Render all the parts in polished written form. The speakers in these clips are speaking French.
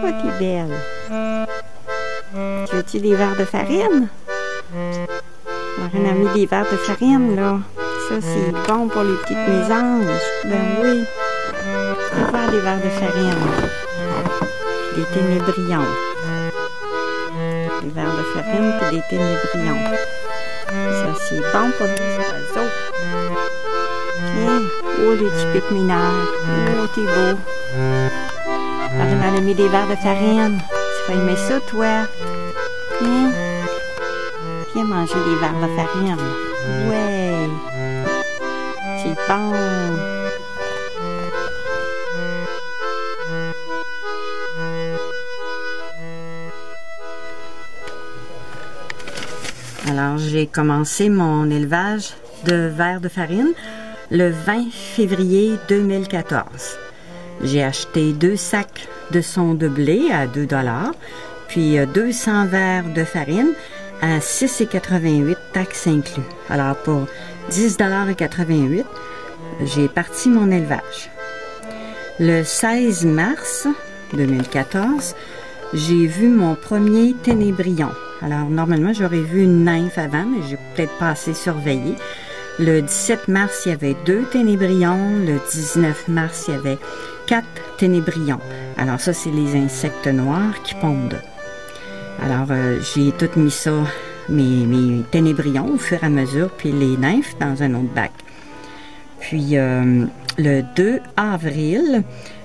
Oh, t'es belle. Tu veux-tu des verres de farine? Marine a mis des verres de farine, là. Ça, c'est bon pour les petites mésanges. Ben oui. On va faire des verres de farine. Des ténébrions. Des verres de farine puis des ténébrions. Ça, c'est bon pour les oiseaux. Hein? Oh, les petits pique-mineurs. Oh, t'es beau. Marine a mis des verres de farine. Tu vas aimer ça, toi? Hein? Viens manger des verres de farine. Ouais. C'est bon. Alors, j'ai commencé mon élevage de vers de farine le 20 février 2014. J'ai acheté 2 sacs de son de blé à 2 $, puis 200 verres de farine à 6,88 taxes inclus. Alors, pour 10,88 $, j'ai parti mon élevage. Le 16 mars 2014, j'ai vu mon premier ténébrion. Alors, normalement, j'aurais vu une nymphe avant, mais j'ai peut-être pas assez surveillé. Le 17 mars, il y avait 2 ténébrions. Le 19 mars, il y avait 4 ténébrions. Alors, ça, c'est les insectes noirs qui pondent. Alors, j'ai tout mis ça, mes ténébrions, au fur et à mesure, puis les nymphes dans un autre bac. Puis, le 2 avril,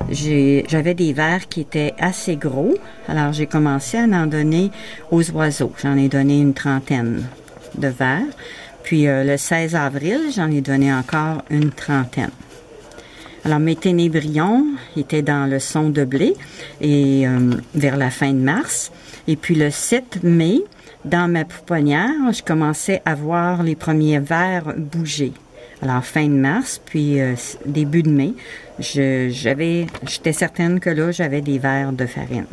j'avais des vers qui étaient assez gros. Alors, j'ai commencé à en donner aux oiseaux. J'en ai donné une trentaine de vers. Puis, le 16 avril, j'en ai donné encore une trentaine. Alors, mes ténébrions étaient dans le son de blé et vers la fin de mars. Et puis, le 7 mai, dans ma pouponnière, je commençais à voir les premiers vers bouger. Alors, fin de mars, puis début de mai, j'étais certaine que là, j'avais des vers de farine.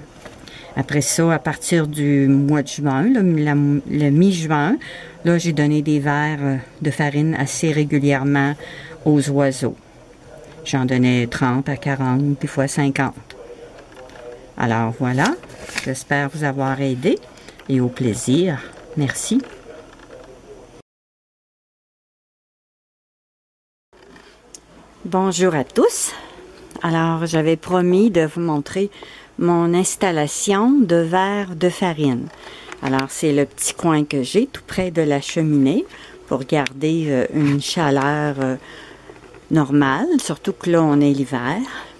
Après ça, à partir du mois de juin, le mi-juin, là, j'ai donné des vers de farine assez régulièrement aux oiseaux. J'en donnais 30 à 40, des fois 50. Alors, voilà. J'espère vous avoir aidé et au plaisir. Merci. Bonjour à tous. Alors, j'avais promis de vous montrer mon installation de verres de farine. Alors, c'est le petit coin que j'ai tout près de la cheminée pour garder une chaleur normale, surtout que là, on est l'hiver.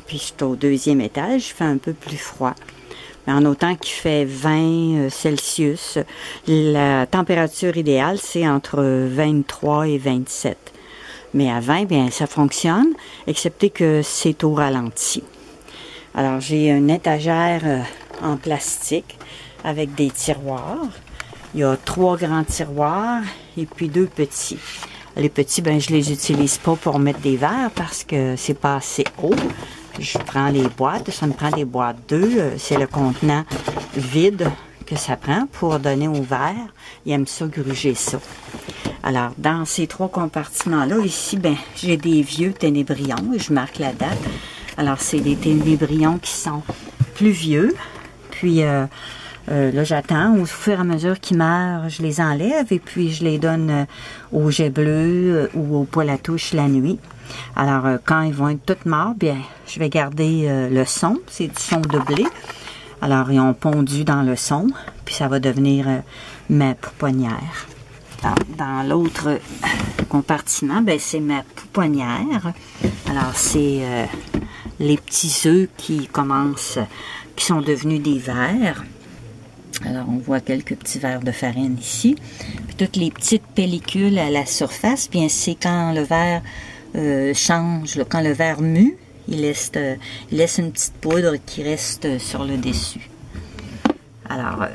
Puis, je suis au 2e étage, il fait un peu plus froid. Mais en autant qu'il fait 20 Celsius, la température idéale, c'est entre 23 et 27. Mais à 20, bien, ça fonctionne, excepté que c'est au ralenti. Alors, j'ai une étagère en plastique avec des tiroirs. Il y a 3 grands tiroirs et puis 2 petits. Les petits, ben, je les utilise pas pour mettre des verres parce que c'est pas assez haut. Je prends les boîtes, ça me prend des boîtes 2. C'est le contenant vide que ça prend pour donner aux verres. Ils aiment ça, gruger ça. Alors, dans ces 3 compartiments-là, ici, ben, j'ai des vieux ténébrions. Je marque la date. Alors, c'est des ténébrions qui sont plus vieux. Puis, là, j'attends. Au fur et à mesure qu'ils meurent, je les enlève et puis je les donne au jet bleu ou au poêle à touche la nuit. Alors, quand ils vont être tous morts, bien, je vais garder le son. C'est du son de blé. Alors, ils ont pondu dans le son. Puis, ça va devenir ma pouponnière. Dans l'autre compartiment, ben, c'est ma pouponnière. Alors, c'est les petits œufs qui sont devenus des vers. Alors, on voit quelques petits verres de farine ici. Puis, toutes les petites pellicules à la surface, bien, c'est quand le verre change, là, quand le verre mue, il laisse une petite poudre qui reste sur le dessus. Alors,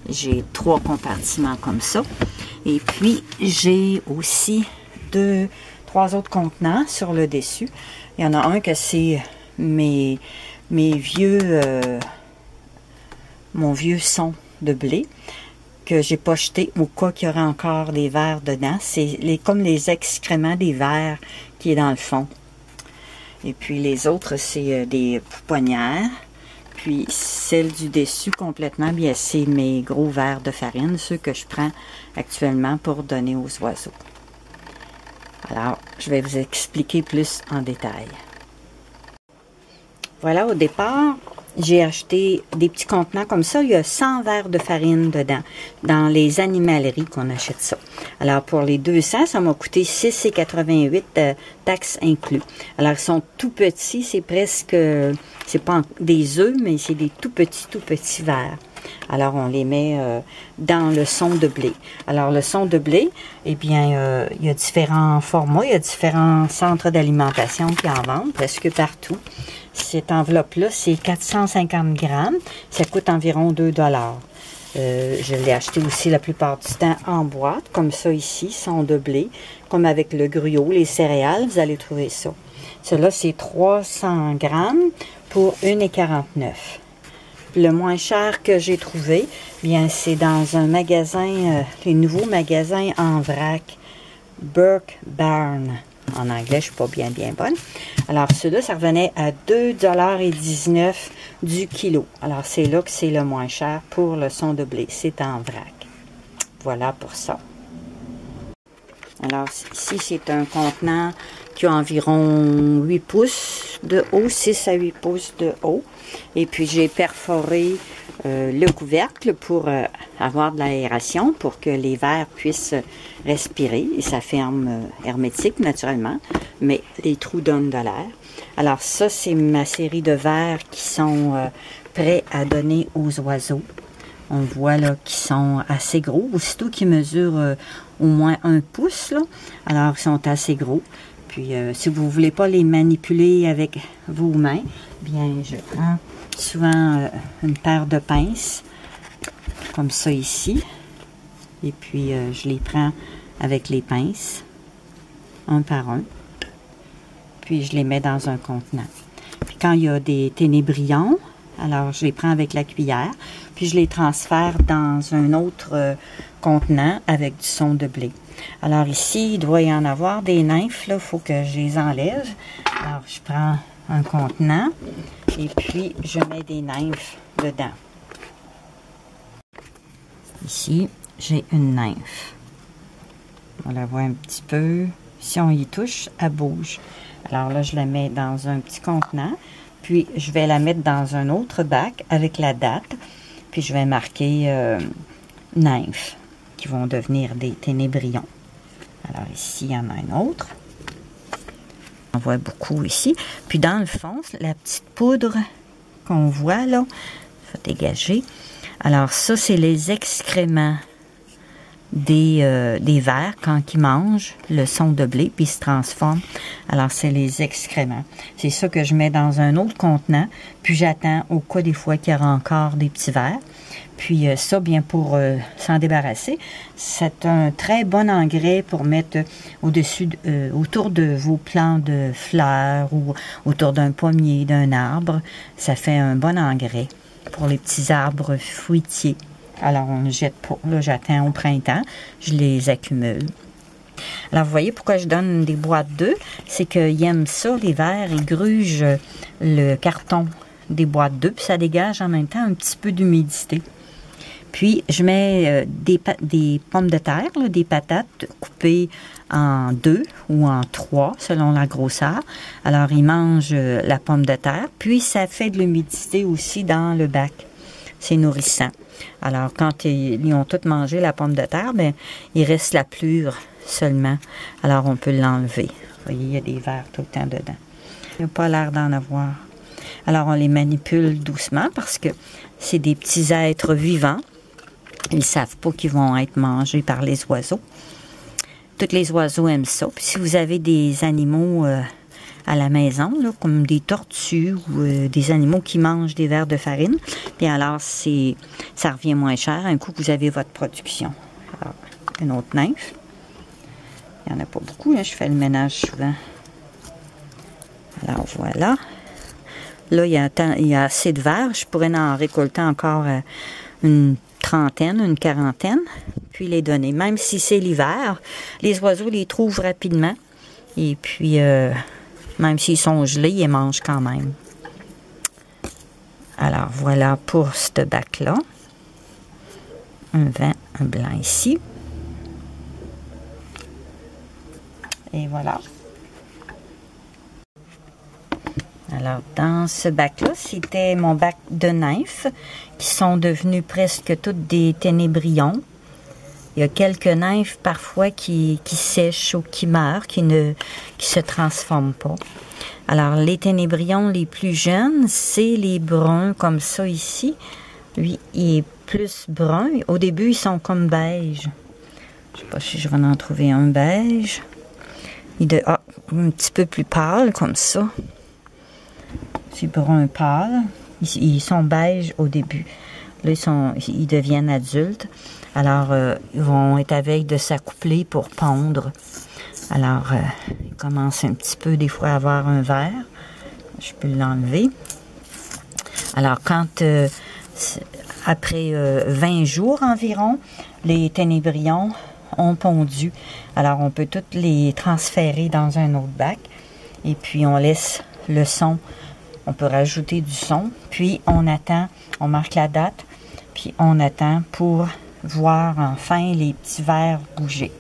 j'ai 3 compartiments comme ça. Et puis, j'ai aussi 3 autres contenants sur le dessus. Il y en a un que c'est mon vieux son de blé que j'ai pas jeté au cas qu'il y aurait encore des vers dedans. C'est comme les excréments des vers qui est dans le fond. Et puis, les autres, c'est des pouponnières Puis celle du dessus complètement, bien c'est mes gros verres de farine, ceux que je prends actuellement pour donner aux oiseaux. Alors, je vais vous expliquer plus en détail. Voilà, au départ, j'ai acheté des petits contenants comme ça. Il y a 100 verres de farine dedans, dans les animaleries qu'on achète ça. Alors, pour les 200, ça m'a coûté 6,88 taxes inclus. Alors, ils sont tout petits, c'est presque, c'est pas des œufs, mais c'est des tout petits verres. Alors, on les met dans le son de blé. Alors, le son de blé, eh bien, il y a différents formats, il y a différents centres d'alimentation qui en vendent, presque partout. Cette enveloppe-là, c'est 450 grammes. Ça coûte environ 2 $. Je l'ai acheté aussi la plupart du temps en boîte, comme ça ici, son de blé, comme avec le gruau, les céréales, vous allez trouver ça. Cela, c'est 300 grammes pour 1,49 $. Le moins cher que j'ai trouvé, bien, c'est dans un magasin, les nouveaux magasins en vrac, Burke Barn. En anglais, je ne suis pas bien bonne. Alors, ceux-là, ça revenait à 2,19 $ du kilo. Alors, c'est là que c'est le moins cher pour le son de blé. C'est en vrac. Voilà pour ça. Alors, ici, c'est un contenant qui a environ 8 pouces de haut, 6 à 8 pouces de haut. Et puis, j'ai perforé le couvercle pour avoir de l'aération, pour que les vers puissent respirer. Et ça ferme hermétique, naturellement, mais les trous donnent de l'air. Alors, ça, c'est ma série de vers qui sont prêts à donner aux oiseaux. On voit là qu'ils sont assez gros, aussitôt qu'ils mesurent au moins 1 pouce, là. Alors, ils sont assez gros. Puis, si vous ne voulez pas les manipuler avec vos mains, bien, je prends souvent une paire de pinces, comme ça ici. Et puis, je les prends avec les pinces, un par un. Puis, je les mets dans un contenant. Puis, quand il y a des ténébrions, alors, je les prends avec la cuillère, puis je les transfère dans un autre contenant avec du son de blé. Alors ici, il doit y en avoir des nymphes, là, il faut que je les enlève. Alors, je prends un contenant et puis je mets des nymphes dedans. Ici, j'ai une nymphe. On la voit un petit peu. Si on y touche, elle bouge. Alors là, je la mets dans un petit contenant. Puis, je vais la mettre dans un autre bac avec la date. Puis, je vais marquer nymphes qui vont devenir des ténébrions. Alors, ici, il y en a un autre. On voit beaucoup ici. Puis, dans le fond, la petite poudre qu'on voit là, ça va dégager. Alors, ça, c'est les excréments des vers quand ils mangent le son de blé, puis ils se transforment. Alors, c'est les excréments. C'est ça que je mets dans un autre contenant, puis j'attends au cas des fois qu'il y aura encore des petits vers. Puis ça, bien pour s'en débarrasser, c'est un très bon engrais pour mettre autour de vos plants de fleurs ou autour d'un pommier, d'un arbre. Ça fait un bon engrais pour les petits arbres fruitiers. Alors, on ne jette pas. Là, j'attends au printemps. Je les accumule. Alors, vous voyez pourquoi je donne des boîtes d'œufs? C'est qu'ils aiment ça, les vers. Ils grugent le carton des boîtes d'œufs, puis ça dégage en même temps un petit peu d'humidité. Puis, je mets des pommes de terre, là, des patates coupées en 2 ou en 3, selon la grosseur. Alors, ils mangent la pomme de terre. Puis, ça fait de l'humidité aussi dans le bac. C'est nourrissant. Alors, quand ils ont tous mangé la pomme de terre, bien, il reste la plure seulement. Alors, on peut l'enlever. Vous voyez, il y a des vers tout le temps dedans. Il n'y a pas l'air d'en avoir. Alors, on les manipule doucement parce que c'est des petits êtres vivants. Ils ne savent pas qu'ils vont être mangés par les oiseaux. Tous les oiseaux aiment ça. Puis, si vous avez des animaux à la maison, là, comme des tortues ou des animaux qui mangent des vers de farine, puis alors ça revient moins cher un coup que vous avez votre production. Alors, une autre nymphe. Il n'y en a pas beaucoup, hein, je fais le ménage souvent. Alors voilà. Là, il y a assez de vers. Je pourrais en récolter encore une trentaine, une quarantaine, puis les donner. Même si c'est l'hiver, les oiseaux les trouvent rapidement. Et puis, même s'ils sont gelés, ils les mangent quand même. Alors, voilà pour ce bac-là. Un vent, un blanc ici. Et voilà. Alors, dans ce bac-là, c'était mon bac de nymphes qui sont devenus presque toutes des ténébrions. Il y a quelques nymphes parfois qui sèchent ou qui meurent, qui se transforment pas. Alors, les ténébrions les plus jeunes, c'est les bruns comme ça ici. Lui, il est plus brun. Au début, ils sont comme beige. Je sais pas si je vais en trouver un beige. Un petit peu plus pâle comme ça. C'est brun pâle. Ils sont beige au début. Là, ils deviennent adultes. Alors, ils vont être à veille de s'accoupler pour pondre. Alors, ils commencent un petit peu des fois à avoir un vert. Je peux l'enlever. Alors, après 20 jours environ, les ténébrions ont pondu. Alors, on peut toutes les transférer dans un autre bac. Et puis, on laisse le son. On peut rajouter du son. Puis, on attend, on marque la date. Puis, on attend pour voir enfin les petits vers bouger.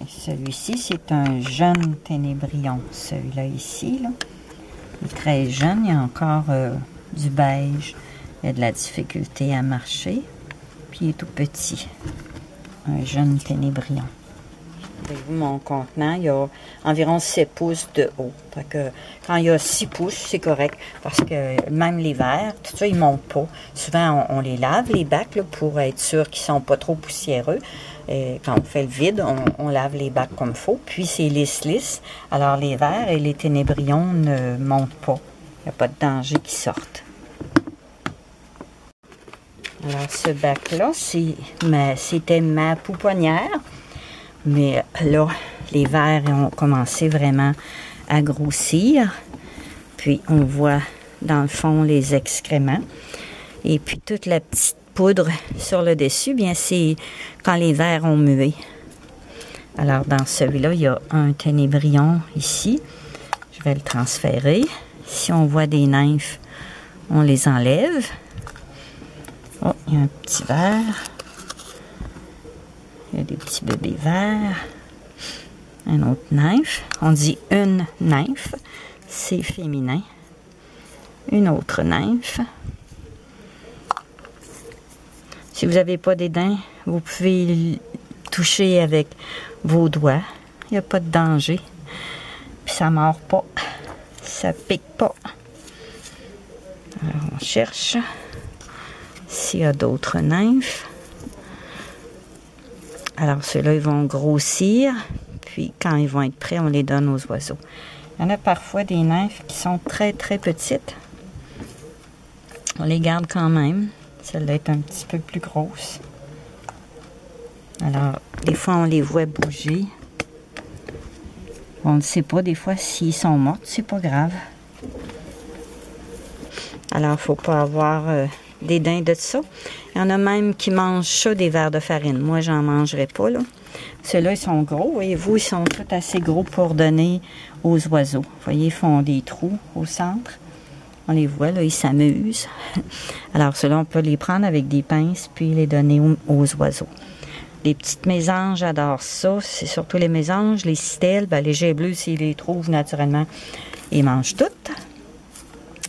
Celui-ci, c'est un jeune ténébrion. Celui-là ici, là, il est très jeune. Il y a encore du beige. Il y a de la difficulté à marcher. Puis, il est tout petit. Un jeune ténébrion. Mon contenant, il y a environ 7 pouces de haut. Fait que quand il y a 6 pouces, c'est correct. Parce que même les verres, tout ça, ils ne montent pas. Souvent, on les lave, les bacs, là, pour être sûr qu'ils ne sont pas trop poussiéreux. Et quand on fait le vide, on lave les bacs comme il faut. Puis, c'est lisse. Alors, les verres et les ténébrions ne montent pas. Il n'y a pas de danger qu'ils sortent. Alors, ce bac-là, c'était ma pouponnière. Mais là, les vers ont commencé vraiment à grossir. Puis, on voit dans le fond les excréments. Et puis, toute la petite poudre sur le dessus, bien, c'est quand les vers ont mué. Alors, dans celui-là, il y a un ténébrion ici. Je vais le transférer. Si on voit des nymphes, on les enlève. Oh, il y a un petit ver. Il y a des petits bébés verts. Un autre nymphe. On dit une nymphe. C'est féminin. Une autre nymphe. Si vous n'avez pas des dents, vous pouvez toucher avec vos doigts. Il n'y a pas de danger. Puis ça ne mord pas. Ça ne pique pas. Alors, on cherche s'il y a d'autres nymphes. Alors, ceux-là, ils vont grossir. Puis, quand ils vont être prêts, on les donne aux oiseaux. Il y en a parfois des nymphes qui sont très, très petites. On les garde quand même. Celle-là est un petit peu plus grosse. Alors, des fois, on les voit bouger. On ne sait pas, des fois, s'ils sont morts. C'est pas grave. Alors, il ne faut pas avoir dédain de ça. Il y en a même qui mangent ça, des vers de farine. Moi, j'en mangerai pas, là. Ceux-là, ils sont gros. Voyez-vous, ils sont tous assez gros pour donner aux oiseaux. Vous voyez, ils font des trous au centre. On les voit, là, ils s'amusent. Alors, ceux-là, on peut les prendre avec des pinces puis les donner aux oiseaux. Les petites mésanges adorent ça. C'est surtout les mésanges, les citelles, les jets bleus, s'ils les trouvent naturellement, ils mangent toutes.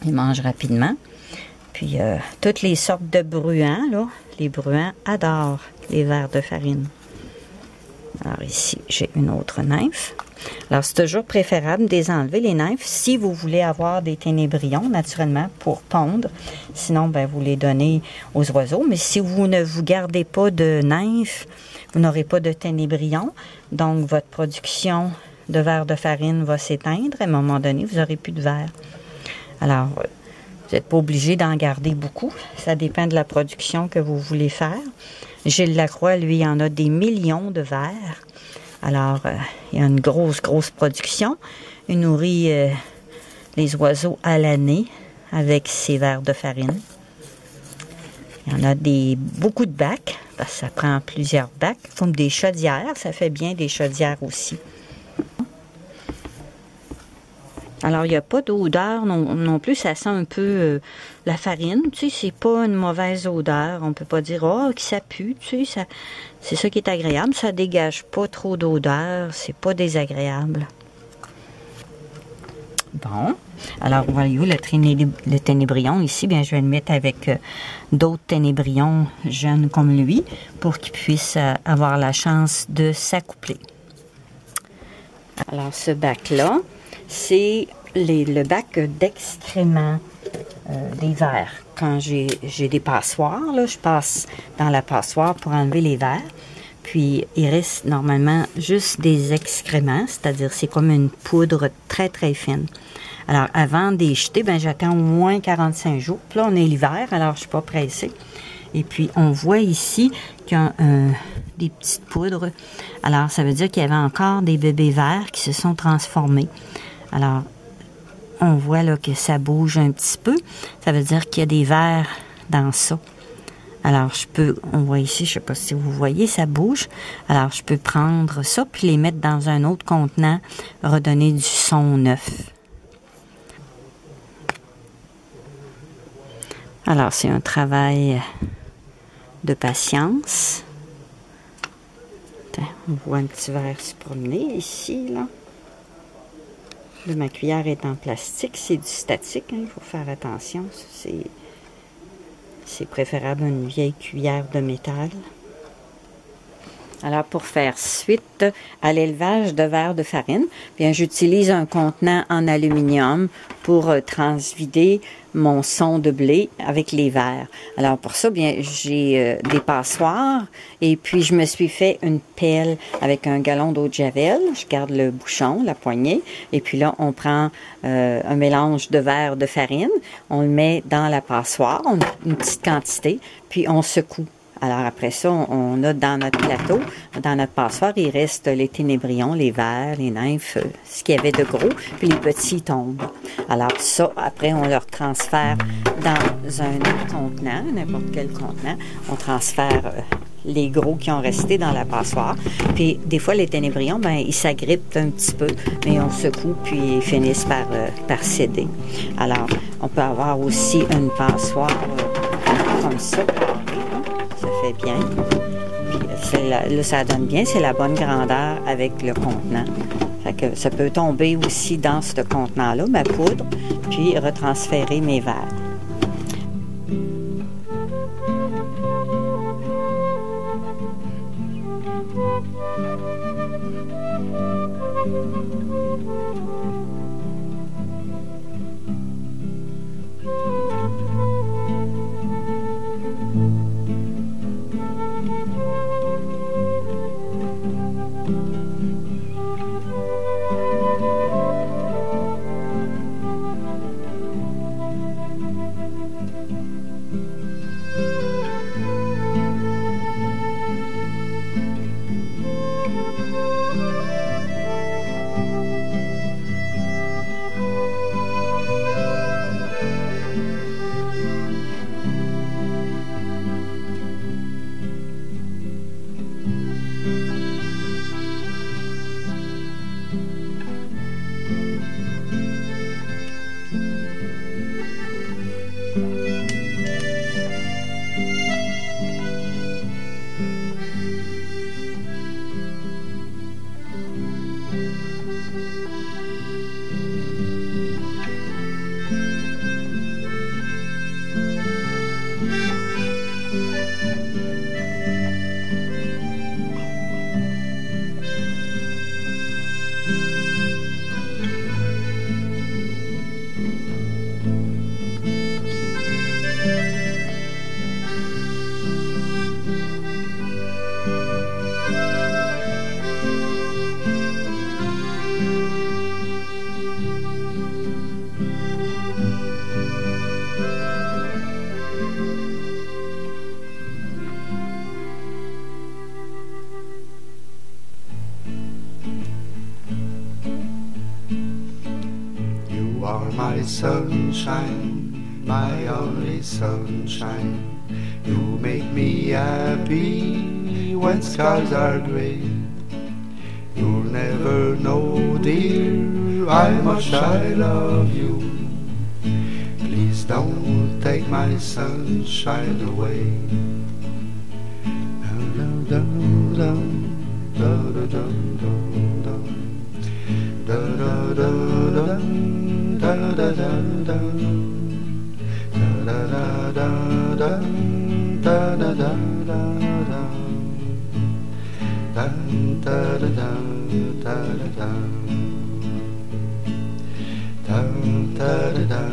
Ils mangent rapidement. Puis, toutes les sortes de bruants, là, les bruants adorent les vers de farine. Alors ici, j'ai une autre nymphe. Alors, c'est toujours préférable de les enlever, les nymphes, si vous voulez avoir des ténébrions, naturellement, pour pondre. Sinon, vous les donnez aux oiseaux. Mais si vous ne vous gardez pas de nymphes, vous n'aurez pas de ténébrions. Donc, votre production de vers de farine va s'éteindre. À un moment donné, vous n'aurez plus de vers. Alors, vous n'êtes pas obligé d'en garder beaucoup. Ça dépend de la production que vous voulez faire. Gilles Lacroix, lui, en a des millions de vers. Alors, il y a une grosse production. Il nourrit les oiseaux à l'année avec ses vers de farine. Il y en a beaucoup de bacs, parce que ça prend plusieurs bacs, comme des chaudières. Ça fait bien des chaudières aussi. Alors, il n'y a pas d'odeur non plus. Ça sent un peu la farine. Tu sais, c'est pas une mauvaise odeur. On peut pas dire, oh, que ça pue. Tu sais, c'est ça qui est agréable. Ça dégage pas trop d'odeur. C'est pas désagréable. Bon. Alors, voyez-vous, le ténébrion ici, bien, je vais le mettre avec d'autres ténébrions jeunes comme lui pour qu'il puisse avoir la chance de s'accoupler. Alors, ce bac-là, c'est le bac d'excréments des vers. Quand j'ai des passoires, là, je passe dans la passoire pour enlever les vers. Puis, il reste normalement juste des excréments, c'est-à-dire c'est comme une poudre très, très fine. Alors, avant de les jeter, ben, j'attends au moins 45 jours. Puis là, on est l'hiver, alors je ne suis pas pressée. Et puis, on voit ici qu'il y a des petites poudres. Alors, ça veut dire qu'il y avait encore des bébés verts qui se sont transformés. Alors, on voit là que ça bouge un petit peu. Ça veut dire qu'il y a des vers dans ça. Alors, on voit ici, je ne sais pas si vous voyez, ça bouge. Alors, je peux prendre ça puis les mettre dans un autre contenant, redonner du son neuf. Alors, c'est un travail de patience. On voit un petit verre se promener ici, là. Là, ma cuillère est en plastique, c'est du statique, hein, il faut faire attention. C'est préférable une vieille cuillère de métal. Alors, pour faire suite à l'élevage de vers de farine, bien, j'utilise un contenant en aluminium pour transvider mon son de blé avec les vers. Alors, pour ça, bien, j'ai des passoires et puis je me suis fait une pelle avec un gallon d'eau de javel. Je garde le bouchon, la poignée, et puis là, on prend un mélange de vers de farine, on le met dans la passoire, une petite quantité, puis on secoue. Alors, après ça, on a dans notre plateau, dans notre passoire, il reste les ténébrions, les vers, les nymphes, ce qu'il y avait de gros, puis les petits tombent. Alors, ça, après, on leur transfère dans un autre contenant, n'importe quel contenant. On transfère les gros qui ont resté dans la passoire. Puis, des fois, les ténébrions, ben, ils s'agrippent un petit peu, mais on secoue, puis ils finissent par céder. Alors, on peut avoir aussi une passoire comme ça. Ça fait bien. Puis là, ça donne bien. C'est la bonne grandeur avec le contenant. Fait que ça peut tomber aussi dans ce contenant-là, ma poudre, puis retransférer mes verres. My sunshine, my only sunshine. You make me happy when skies are gray. You'll never know, dear, how much I love you. Please don't take my sunshine away. Da da da